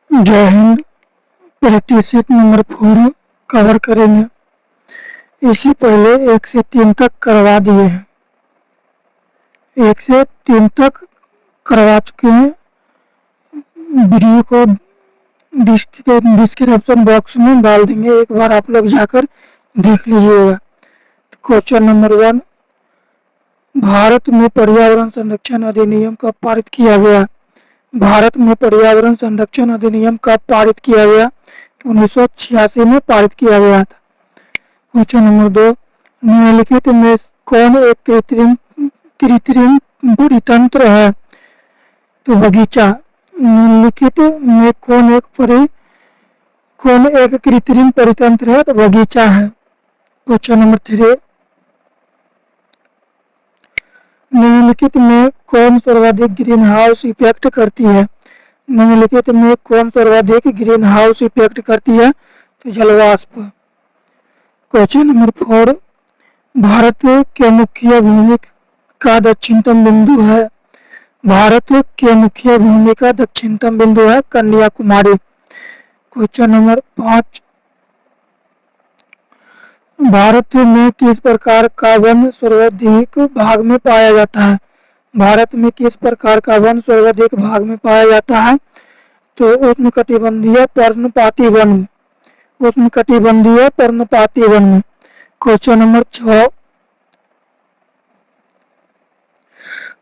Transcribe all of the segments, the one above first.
जय Hind. Practice set number 4 cover करेंगे। इससे पहले 1 से 3 तक करवा दिए हैं। 1 से 3 तक करवा चुके हैं। वीडियो को डिस्क्रिप्शन बॉक्स में डाल देंगे, एक बार आप लोग जाकर देख लीजिएगा। क्वेश्चन नंबर 1, भारत में पर्यावरण संरक्षण अधिनियम कब पारित किया गया? भारत में पर्यावरण संरक्षण अधिनियम कब पारित किया गया? 1986 में पारित किया गया था। क्वेश्चन नंबर 2, निम्नलिखित में कौन एक कृत्रिम परितंत्र है? तो बगीचा। निम्नलिखित में कौन एक कृत्रिम परितंत्र है? तो बगीचा है। क्वेश्चन नंबर 3, निम्नलिखित में कौन सर्वाधिक ग्रीन हाउस इफेक्ट करती है? निम्नलिखित में कौन सर्वाधिक ग्रीन हाउस इफेक्ट करती है? तो जलवाष्प। क्वेश्चन नंबर 4, भारत के मुख्य भूमि का दक्षिणतम बिंदु है? भारत के मुख्य भूमि का दक्षिणतम बिंदु है कन्याकुमारी। क्वेश्चन नंबर 5, भारत में किस प्रकार का वन सर्वाधिक भाग में पाया जाता है? भारत में किस प्रकार का वन सर्वाधिक भाग में पाया जाता है? तो उष्णकटिबंधीय पर्णपाती वन। उष्णकटिबंधीय पर्णपाती वन में। क्वेश्चन नंबर 6,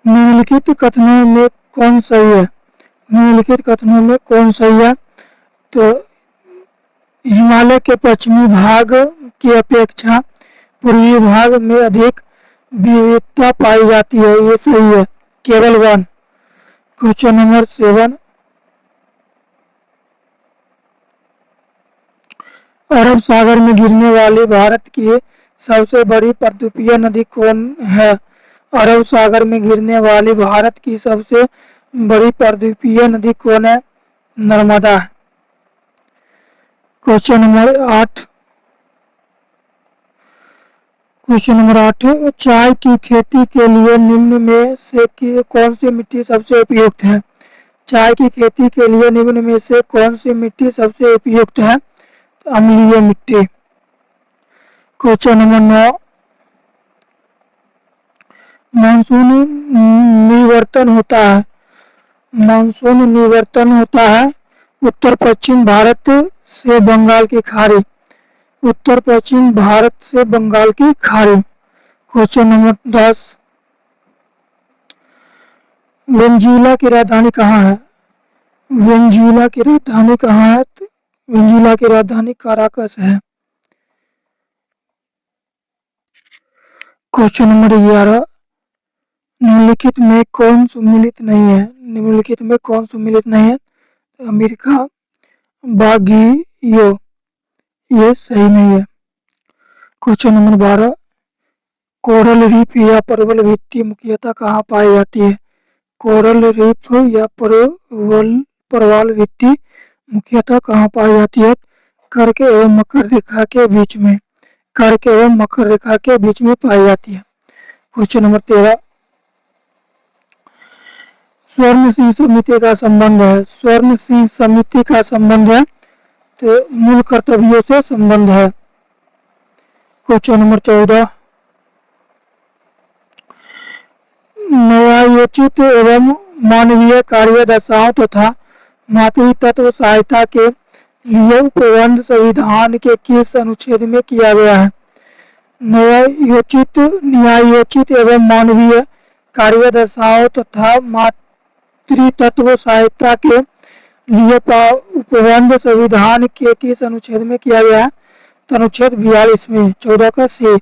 निम्नलिखित कथनों में कौन सही है? निम्नलिखित कथनों में कौन सही है? तो हिमालय के पश्चिमी भाग की अपेक्षा पूर्वी भाग में अधिक विविधता पाई जाती है, ये सही है, केवल 1। क्वेश्चन नंबर 7, अरब सागर में गिरने वाली भारत की सबसे बड़ी पनडुब्बी नदी कौन है? अरब सागर में गिरने वाली भारत की सबसे बड़ी पनडुब्बी नदी कौन है? नर्मदा है। क्वेश्चन नंबर 8, चाय की खेती के लिए निम्न में से कौन सी मिट्टी सबसे उपयुक्त है? चाय की खेती के लिए निम्न में से कौन सी मिट्टी सबसे उपयुक्त है? अम्लीय मिट्टी। क्वेश्चन नंबर 9, मानसून निवर्तन होता है उत्तर पश्चिम भारत से बंगाल की खाड़ी। उत्तर पश्चिम भारत से बंगाल की खाड़ी। क्वेश्चन नंबर 10, वेनेजुएला की राजधानी कहाँ है? वेनेजुएला की राजधानी कहाँ है? वेनेजुएला की राजधानी काराकस है। क्वेश्चन नंबर 11, निम्नलिखित में कौन सम्मिलित नहीं है? निम्नलिखित में कौन सम्मिलित नहीं है? अमेरिका बागियो, ये सही नहीं है। क्वेश्चन नंबर 12, कोरल रीफ या परवल भित्ति मुख्यतः कहाँ पाई जाती है? कोरल रीफ या परवल भित्ति मुख्यतः कहाँ पाई जाती है? कर्क एवं मकर रेखा के बीच में। कर्क एवं मकर रेखा के बीच में पाई जाती है। क्वेश्चन नंबर 13, स्वर्ण सिंह समिति का संबंध है? स्वर्ण सिंह समिति का संबंध है तो मूल कर्तव्यों से संबंध है। क्वेश्चन नंबर 14, न्यायोचित एवं मानवीय कार्य दशाओं तथा मातृत्व सहायता के लिए उपबंध संविधान के किस अनुच्छेद में किया गया है? न्यायोचित एवं मानवीय कार्य दशाओं तथा मातृत्व सहायता के लिए उपबंध संविधान के किस अनुच्छेद में किया गया है? तो अनुच्छेद 42 में, 14 का सी।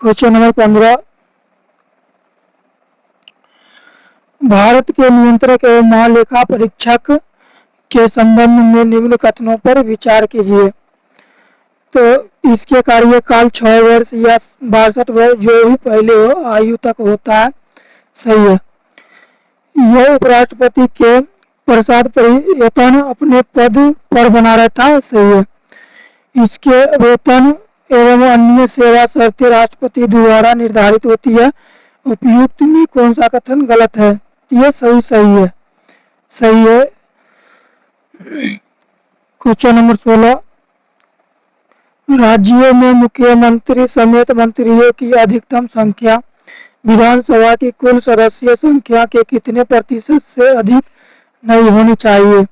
क्वेश्चन नंबर 15, भारत के नियंत्रक एवं महालेखा परीक्षक के संबंध में निम्न कथनों पर विचार कीजिए। तो इसके कार्यकाल 6 वर्ष या 62 वर्ष जो भी पहले हो आयु तक होता है, सही है। यह उपराष्ट्रपति के प्रसाद वेतन अपने पद पर बना रहता है, सही है। इसके वेतन एवं अन्य सेवा शर्तें राष्ट्रपति द्वारा निर्धारित होती है। उपयुक्त में कौन सा कथन गलत है? यह सही है। क्वेश्चन नंबर 16, राज्यों में मुख्यमंत्री समेत मंत्रियों की अधिकतम संख्या विधानसभा की कुल सदस्य संख्या के कितने प्रतिशत से अधिक नहीं होनी चाहिए?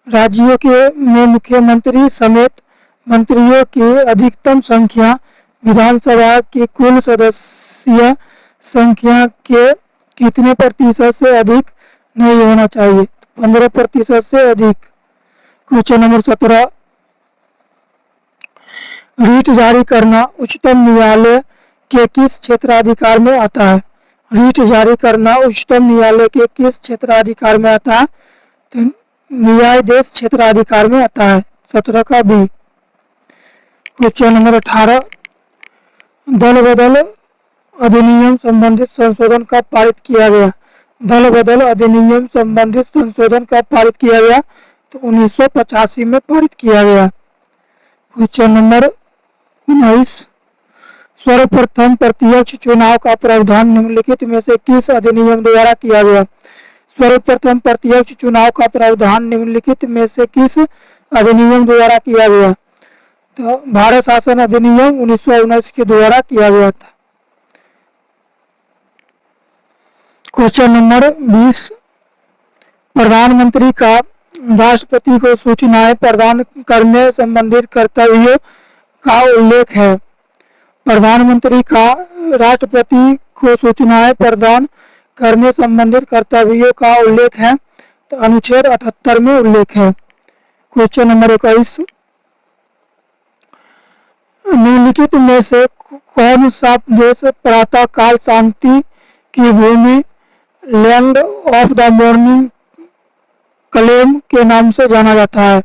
राज्यों के में मुख्यमंत्री समेत मंत्रियों की अधिकतम संख्या विधानसभा की कुल सदस्य संख्या के कितने प्रतिशत से अधिक नहीं होना चाहिए? 15% से अधिक। क्वेश्चन नंबर 17, रीट जारी करना उच्चतम न्यायालय के किस क्षेत्राधिकार में आता है? रीट जारी करना उच्चतम न्यायालय के किस क्षेत्राधिकार में आता है? तो न्यायाधीश क्षेत्राधिकार में आता है। 17 का बी। क्वेश्चन नंबर 18, दल बदल अधिनियम संबंधित संशोधन कब पारित किया गया? दल बदल अधिनियम संबंधित संशोधन कब पारित किया गया? तो 1985 में पारित किया गया। क्वेश्चन नंबर 19, सर्वप्रथम प्रत्यक्ष चुनाव का प्रावधान निम्नलिखित में से किस अधिनियम द्वारा किया गया? सर्वप्रथम प्रत्यक्ष चुनाव का प्रावधान निम्नलिखित में से किस अधिनियम द्वारा किया गया? तो भारत शासन अधिनियम 1919 के द्वारा किया गया था। क्वेश्चन नंबर 20, प्रधानमंत्री का राष्ट्रपति को सूचनाएं प्रदान करने संबंधित कर्तव्यों का उल्लेख है। प्रधानमंत्री का राष्ट्रपति को सूचनाएं प्रदान करने संबंधित कर्तव्यों का उल्लेख है। तो अनुच्छेद 78 में उल्लेख है। क्वेश्चन नंबर 21, निम्नलिखित में से कौन सा देश प्रातः काल शांति की भूमि land of the morning calm के नाम से जाना जाता है?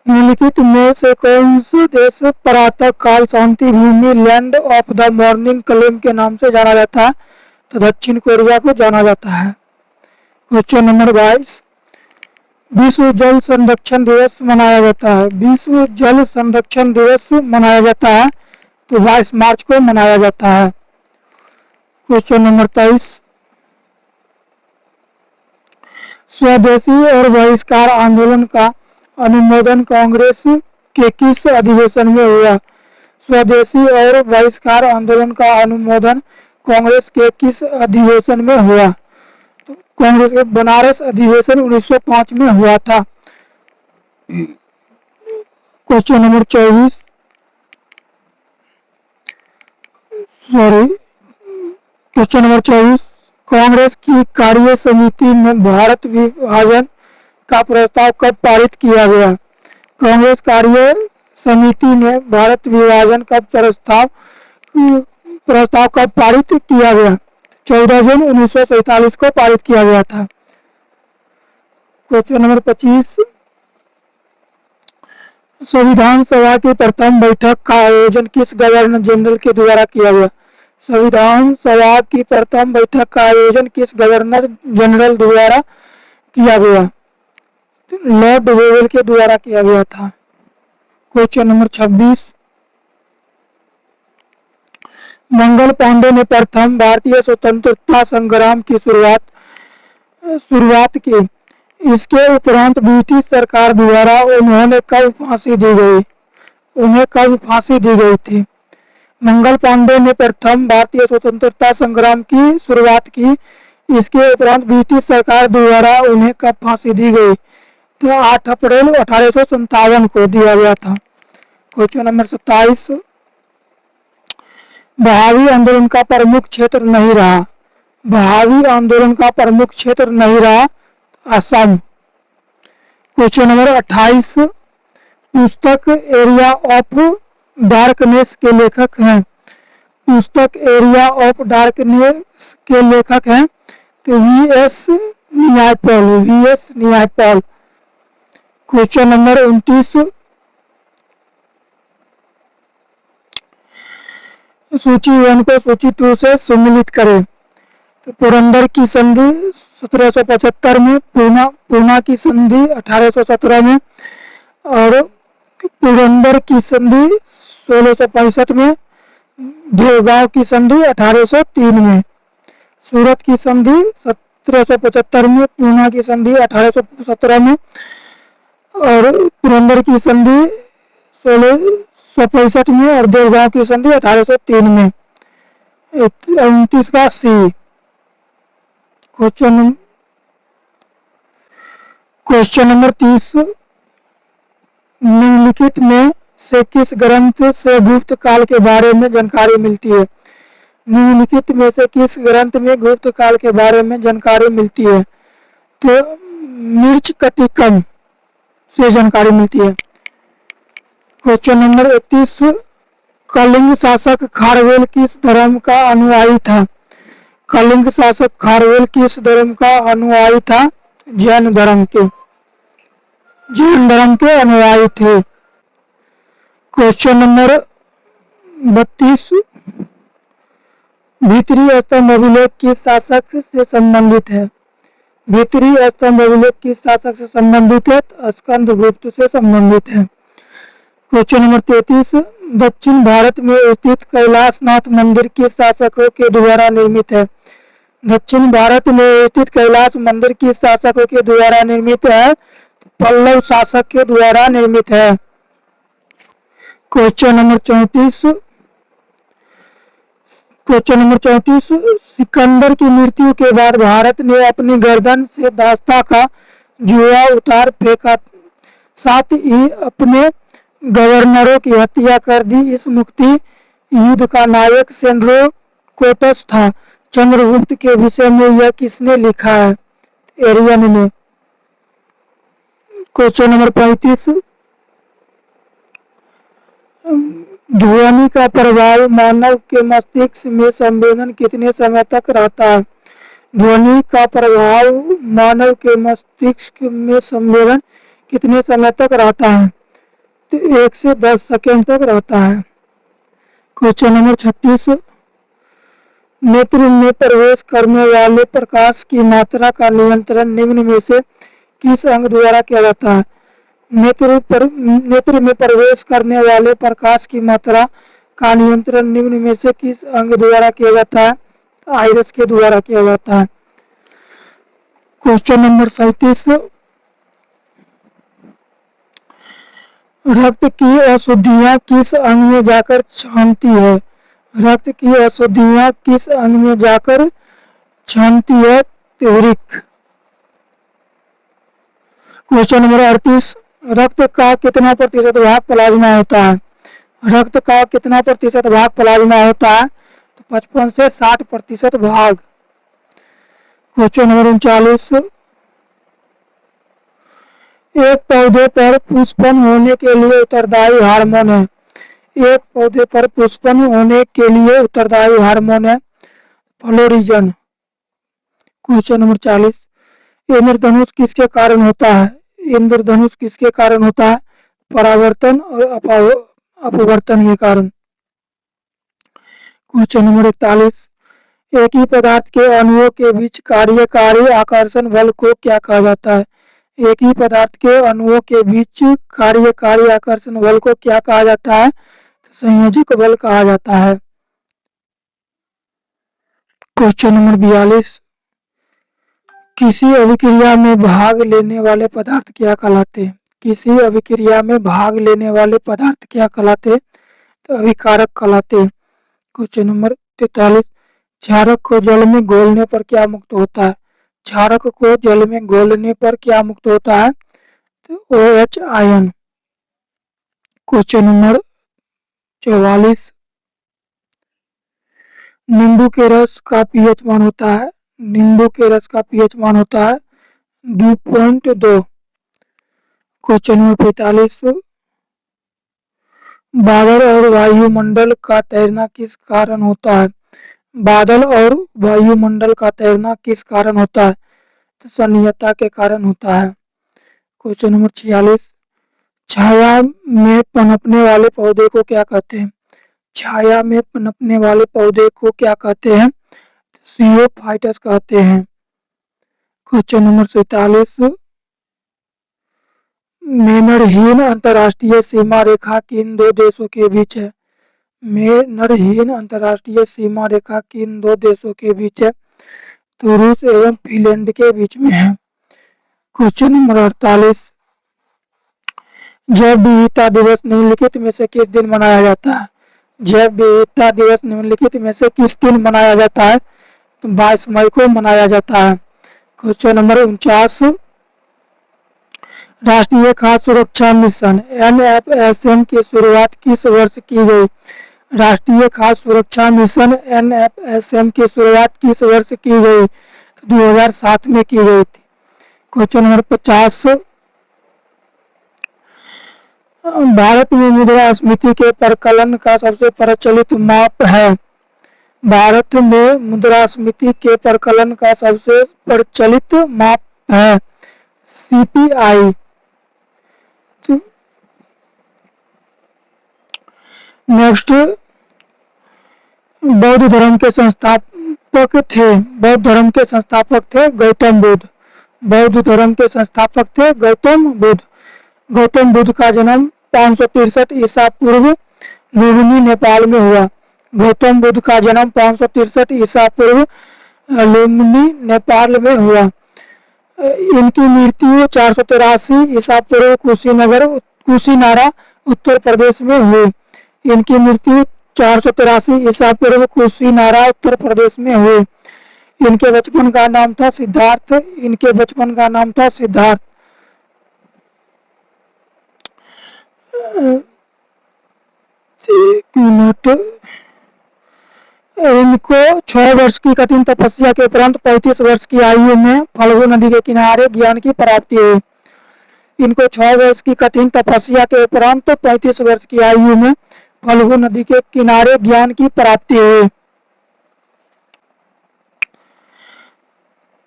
निम्नलिखित में से कौन सा देश प्रातः काल शांति भूमि land of the morning calm के नाम से जाना जाता है? तो दक्षिण कोरिया को जाना जाता है। क्वेश्चन नंबर 22, विश्व जल संरक्षण दिवस मनाया जाता है। विश्व जल संरक्षण दिवस मनाया जाता है तो 22 मार्च को मनाया जाता है। क्वेश्चन नंबर 23, स्वदेशी और बहिष्कार आंदोलन का अनुमोदन कांग्रेस के किस अधिवेशन में हुआ? स्वदेशी और बहिष्कार आंदोलन का अनुमोदन कांग्रेस के किस अधिवेशन में हुआ? तो कांग्रेस के बनारस अधिवेशन 1905 में हुआ था। Question number 24, question number 24, Congress की कार्य समिति में भारत विभाजन का प्रस्ताव कब पारित किया गया? कांग्रेस कार्य समिति ने भारत विभाजन का प्रस्ताव कब पारित किया गया? 14 जून 1947 को पारित किया गया था। क्वेश्चन नंबर 25, संविधान सभा की प्रथम बैठक का आयोजन किस गवर्नर जनरल के द्वारा किया गया? संविधान सभा की प्रथम बैठक का आयोजन किस गवर्नर जनरल द्वारा किया गया? लॉर्ड वेवेल के द्वारा किया गया था। क्वेश्चन नंबर 26, मंगल पांडे ने प्रथम भारतीय स्वतंत्रता संग्राम की शुरुआत की। इसके उपरांत ब्रिटिश सरकार द्वारा उन्हें कब फांसी दी गई थी? मंगल पांडे ने प्रथम भारतीय स्वतंत्रता संग्राम की शुरुआत की। इसके उपरांत ब्रिटिश सरकार द्वारा उन्हें कब फांसी दी गई? तो 8 अप्रैल 1857 को दिया गया था। क्वेश्चन नंबर 27, बहावी आंदोलन का प्रमुख क्षेत्र नहीं रहा। बहावी आंदोलन का प्रमुख क्षेत्र नहीं रहा असम। क्वेश्चन नंबर 28, पुस्तक एरिया ऑफ डार्कनेस के लेखक हैं। पुस्तक एरिया ऑफ डार्कनेस के लेखक हैं तो वी.एस. न्यायपाल। क्वेश्चन नंबर 29, सूची 1 को सूची 2 से सम्मिलित करें। तो पुरंदर की संधि 1775 में, पूना की संधि 1817 में और पुरंदर की संधि 1665 में, देवगांव की संधि 1803 में, सूरत की संधि 1775 में, पूना की संधि 1817 में, और पुरंदर की संधि 1665 में और देवगांव की संधि 1803 में। 29 का सी। क्वेश्चन नंबर 30, निम्नलिखित में से किस ग्रंथ से गुप्त काल के बारे में जानकारी मिलती है? निम्नलिखित में से किस ग्रंथ में गुप्त काल के बारे में जानकारी मिलती है? तो मृच्छकटिकम से जानकारी मिलती है। क्वेश्चन नंबर 31, कलिंग शासक खारवेल किस धर्म का अनुयायी था? कलिंग शासक खारवेल किस धर्म का अनुयायी था? जैन धर्म के अनुयायी थे। क्वेश्चन नंबर 32, भीतरी स्तंभ अभिलेख किस शासक से संबंधित है? भीतरी स्तंभ अभिलेख किस शासक से संबंधित है? स्कंदगुप्त से संबंधित है। क्वेश्चन नंबर 33, दक्षिण भारत में स्थित कैलाशनाथ मंदिर किस शासकों के द्वारा निर्मित है? दक्षिण भारत में स्थित कैलाश मंदिर किस शासकों के द्वारा निर्मित है? पल्लव शासक के द्वारा निर्मित है। क्वेश्चन नंबर 34, सिकंदर की मृत्यु के बाद भारत ने अपनी गर्दन से दास्ता का जुआ उतार फेंका, साथ ही अपने गवर्नरों की हत्या कर दी। इस मुक्ति युद्ध का नायक सेंड्रोकोटस था। चंद्रगुप्त के विषय में यह किसने लिखा है? एरियन ने। क्वेश्चन नंबर 35, ध्वनि का प्रभाव मानव के मस्तिष्क में संवेदन कितने समय तक रहता है? ध्वनि का प्रभाव मानव के मस्तिष्क में संवेदन कितने समय तक रहता है? तो 1 से 10 सेकेंड तक रहता है। क्वेश्चन नंबर 36, नेत्र में प्रवेश करने वाले प्रकाश की मात्रा का नियंत्रण निम्न में से किस अंग द्वारा किया जाता है? नेत्र में प्रवेश करने वाले प्रकाश की मात्रा का नियंत्रण निम्न में से किस अंग द्वारा किया जाता है? आइरिस के द्वारा किया जाता है। क्वेश्चन नंबर 37, रक्त की अशुद्धियां किस अंग में जाकर छानती है? रक्त की अशुद्धियां किस अंग में जाकर छानती है? त्वरिक। क्वेश्चन नंबर 38, रक्त का कितना प्रतिशत भाग प्लाज्मा होता है? रक्त का कितना प्रतिशत भाग प्लाज्मा होता है? तो 55 से 60% भाग। क्वेश्चन नंबर 39, एक पौधे पर पुष्पन होने के लिए उत्तरदायी हार्मोन है। एक पौधे पर पुष्पन होने के लिए उत्तरदायी हार्मोन है फ्लोरिजन। क्वेश्चन नंबर 40, इंद्रधनुष किसके कारण होता है? इंद्रधनुष किसके कारण होता है? परावर्तन और अपवर्तन के कारण। क्वेश्चन नंबर 41, एक ही पदार्थ के अणुओं के बीच कार्यकारी आकर्षण बल को क्या कहा जाता है? एक ही पदार्थ के अणुओं के बीच कार्यकारी आकर्षण बल को क्या कहा जाता है? तो संयोजक बल कहा जाता है। क्वेश्चन नंबर 42, किसी अभिक्रिया में भाग लेने वाले पदार्थ क्या कहलाते हैं? किसी अभिक्रिया में भाग लेने वाले पदार्थ क्या कहलाते हैं? तो अभिकारक कहलाते हैं। क्वेश्चन नंबर 43, क्षारक को जल में घोलने पर क्या मुक्त होता है? क्षारक को जल में घोलने पर क्या मुक्त होता है? तो OH आयन। क्वेश्चन नंबर 44, नींबू के रस का pH मान होता है? नींबू के रस का pH मान होता है 2.2। क्वेश्चन नंबर 45, बादल और वायुमंडल का तैरना किस कारण होता है? बादल और वायुमंडल का तैरना किस कारण होता है? तो सन्नियता के कारण होता है। क्वेश्चन नंबर 46, छाया में पनपने वाले पौधे को क्या कहते हैं? छाया में पनपने वाले पौधे को क्या कहते हैं? सियोफाइटस कहते हैं। क्वेश्चन नंबर 47, मेनरहीन अंतर्राष्ट्रीय सीमा रेखा किन दो देशों के बीच है? मेनरहीन अंतर्राष्ट्रीय सीमा रेखा किन दो देशों के बीच है? तो रूस एवं फिनलैंड के बीच में है। क्वेश्चन नंबर 48, जैव विविधता दिवस निम्नलिखित में से किस दिन मनाया जाता है? जैव विविधता दिवस निम्नलिखित में से किस दिन मनाया जाता है? तो 22 मई को मनाया जाता है। क्वेश्चन नंबर 49, राष्ट्रीय खाद्य सुरक्षा मिशन NFSM की शुरुआत किस वर्ष की गई? राष्ट्रीय खाद्य सुरक्षा मिशन NFSM की शुरुआत किस वर्ष की गई? 2007 में की गई थी। क्वेश्चन नंबर 50, भारत में मुद्रास्फीति के प्रकलन का सबसे प्रचलित माप है। भारत में मुद्रास्फीति के प्रकलन का सबसे प्रचलित माप है CPI। नेक्स्ट, बौद्ध धर्म के संस्थापक थे। बौद्ध धर्म के संस्थापक थे गौतम बुद्ध। बौद्ध धर्म के संस्थापक थे गौतम बुद्ध। गौतम बुद्ध का जन्म 563 ईसा पूर्व लुम्बिनी नेपाल में हुआ। गौतम बुद्ध का जन्म 563 ईसा पूर्व लुम्बिनी नेपाल में हुआ। इनकी मृत्यु 483 ईसा पूर्व कुशीनारा उत्तर प्रदेश में हुई। इनकी मृत्यु 483 ईसा पूर्व कुशीनारा उत्तर प्रदेश में हुई। इनके बचपन का नाम था सिद्धार्थ। इनके बचपन का नाम था सिद्धार्थ। एक मिनट। इनको 6 वर्ष की कठिन तपस्या के उपरांत 35 वर्ष की आयु में फल्गु नदी के किनारे ज्ञान की प्राप्ति हुई। इनको 6 वर्ष की कठिन तपस्या के उपरांत 35 वर्ष की आयु में फल्गु नदी के किनारे ज्ञान की प्राप्ति हुई।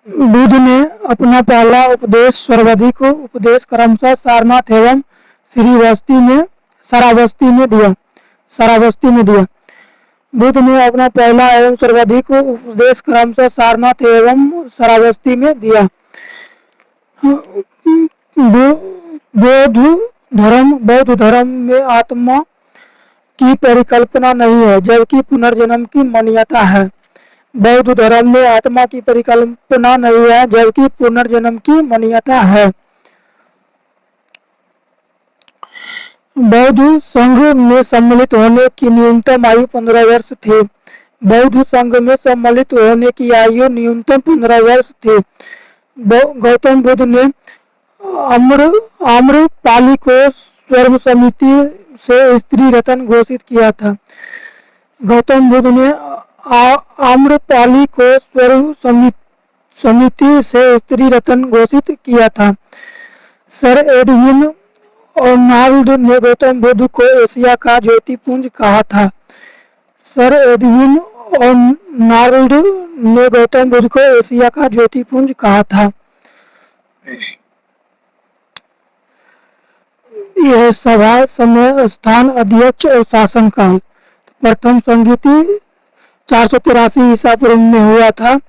बुद्ध ने अपना पहला उपदेश सर्वाधिक उपदेश क्रमशः सारनाथ एवं शरावस्ती में दिया। बुद्ध ने अपना पहला एवं सर्वाधिक उपदेश क्रमशः सारनाथ एवं शरावस्ती में दिया। बौद्ध धर्म में आत्मा की परिकल्पना नहीं है, जबकि पुनर्जन्म की मान्यता है। बौद्ध धर्म में आत्मा की परिकल्पना नहीं है, जबकि पुनर्जन्म की मान्यता है। बौद्ध संघ में सम्मिलित होने की न्यूनतम आयु 15 वर्ष थी। बौद्ध संघ में सम्मिलित होने की आयु न्यूनतम 15 वर्ष थी। गौतम बुद्ध ने आम्रपाली को सर्वसम्मति से स्त्री रत्न घोषित किया था। गौतम बुद्ध ने आम्रपाली को सर्वसम्मति से स्त्री रत्न घोषित किया था। सर एडविन आर्नल्ड ने गौतम बुद्ध को एशिया का ज्योतिपुंज कहा था। सर एडविन आर्नल्ड ने गौतम बुद्ध को एशिया का ज्योतिपुंज कहा था। यह सभा समय, स्थान, अध्यक्ष और शासनकाल। प्रथम संगीति 483 ईसा पूर्व में हुआ था।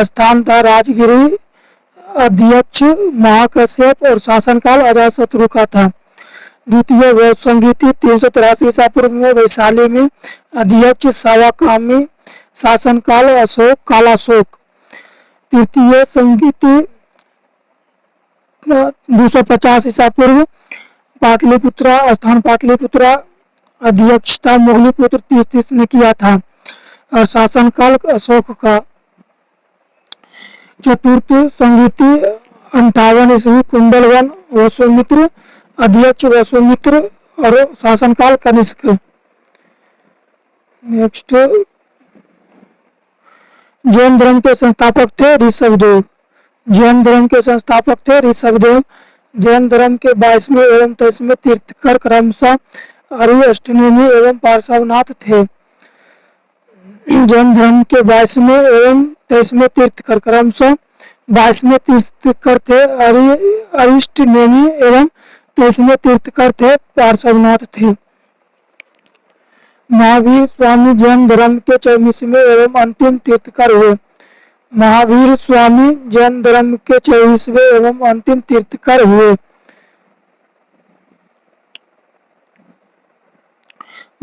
स्थान था राजगिरी, अध्यक्ष महाकश्यप और शासनकाल अजातशत्रु का था। द्वितीय संगीति 383 ईसा पूर्व में वैशाली में, अध्यक्ष सावाकामी, शासनकाल कालाशोक। तृतीय संगीति 250 ईसा पूर्व पाटलिपुत्रा, स्थान पाटलिपुत्रा, अध्यक्षता मुगलीपुत्र तीस ने किया था और शासनकाल अशोक का। चतुर्थ संगीति 58 ईस्वी कुंडलवन वसुमित्र, अध्यक्ष वसुमित्र और शासनकाल कनिष्क। नेक्स्ट, जैन धर्म के संस्थापक थे ऋषभदेव। जैन धर्म के संस्थापक थे ऋषभदेव। जैन धर्म के 22वें एवं 23वें तीर्थंकर क्रमशः अरि अष्टनेमी एवं पार्श्वनाथ थे। जैन धर्म के 22वें एवं 23वें तीर्थंकर क्रमशः 22वें तीर्थंकर थे अरिष्टनेमी एवं 23वें तीर्थंकर थे पार्श्वनाथ थे। महावीर स्वामी जैन धर्म के 24वें एवं अंतिम तीर्थंकर हुए। महावीर स्वामी जैन धर्म के 24वें एवं अंतिम तीर्थंकर हुए।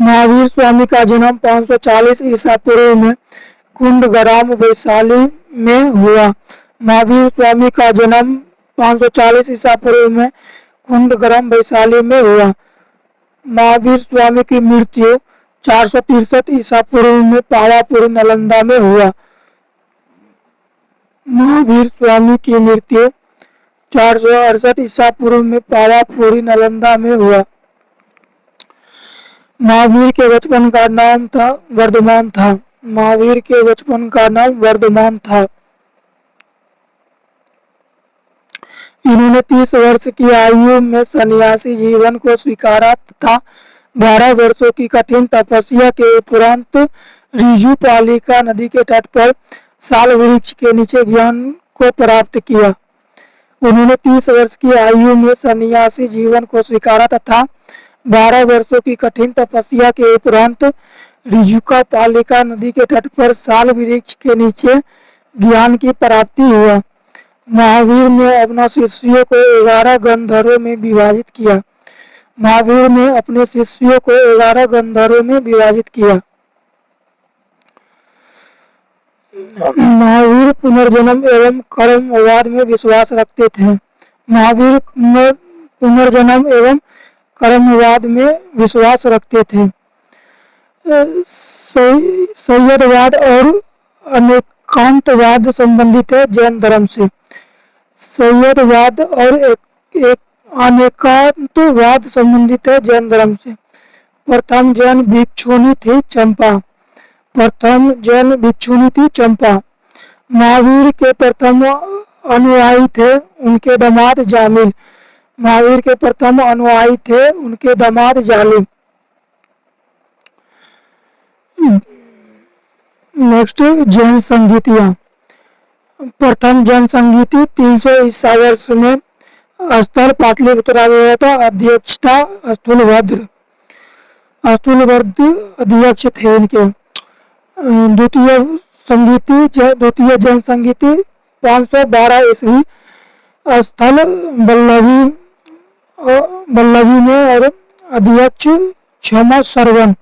महावीर स्वामी का जन्म 540 ईसा पूर्व में कुंडग्राम वैशाली में हुआ। महावीर स्वामी का जन्म 540 ईसा पूर्व में कुंडग्राम वैशाली में हुआ। महावीर स्वामी की मृत्यु 463 ईसा पूर्व में पावापुरी नालंदा में हुआ। महावीर स्वामी की मृत्यु 468 ईसा पूर्व में पावापुरी नालंदा में हुआ। महावीर के बचपन का नाम था वर्धमान था। महावीर के बचपन का नाम वर्धमान था। इन्होंने 30 वर्ष की आयु में सन्यासी जीवन को स्वीकारा तथा 12 वर्षों की कठिन तपस्या के उपरांत ऋजुपालिका नदी के तट पर साल वृक्ष के नीचे ज्ञान को प्राप्त किया। उन्होंने 30 वर्ष की आयु में सन्यासी जीवन को स्वीकारा तथा 12 वर्षों की कठिन तपस्या के उपरांत ऋजुपालिका नदी के तट पर साल वृक्ष के नीचे ज्ञान की प्राप्ति हुआ। महावीर ने अपना शिष्यों को 11 गंधर्वों में विभाजित किया। महावीर ने अपने शिष्यों को 11 गंधर्वों में विभाजित किया। महावीर पुनर्जन्म एवं कर्मवाद में विश्वास रखते थे। महावीर पुनर्जन्म एवं कर्मवाद में विश्वास रखते थे। सैयदवाद और अनेकांतवाद संबंधित है जैन धर्म से। सैयदवाद और एक अनेकांतवाद संबंधित है जैन धर्म से। प्रथम जैन भिक्षुणी थी चंपा। प्रथम जैन भिक्षुणी थी चंपा। महावीर के प्रथम अनुयायी थे उनके दामाद जामिल। महावीर के प्रथम अनुयायी थे उनके दामाद जामिल। नेक्स्ट जैन संगीतियां। प्रथम जैन संगीति 300 ईसा वर्ष में स्थल पाटलिपुत्र में था। अध्यक्षता स्थूलभद्र अध्यक्ष थे इनके। द्वितीय जैन संगीति 512 ईस्वी स्थल बल्लभी में और अध्यक्ष क्षमा सरवन।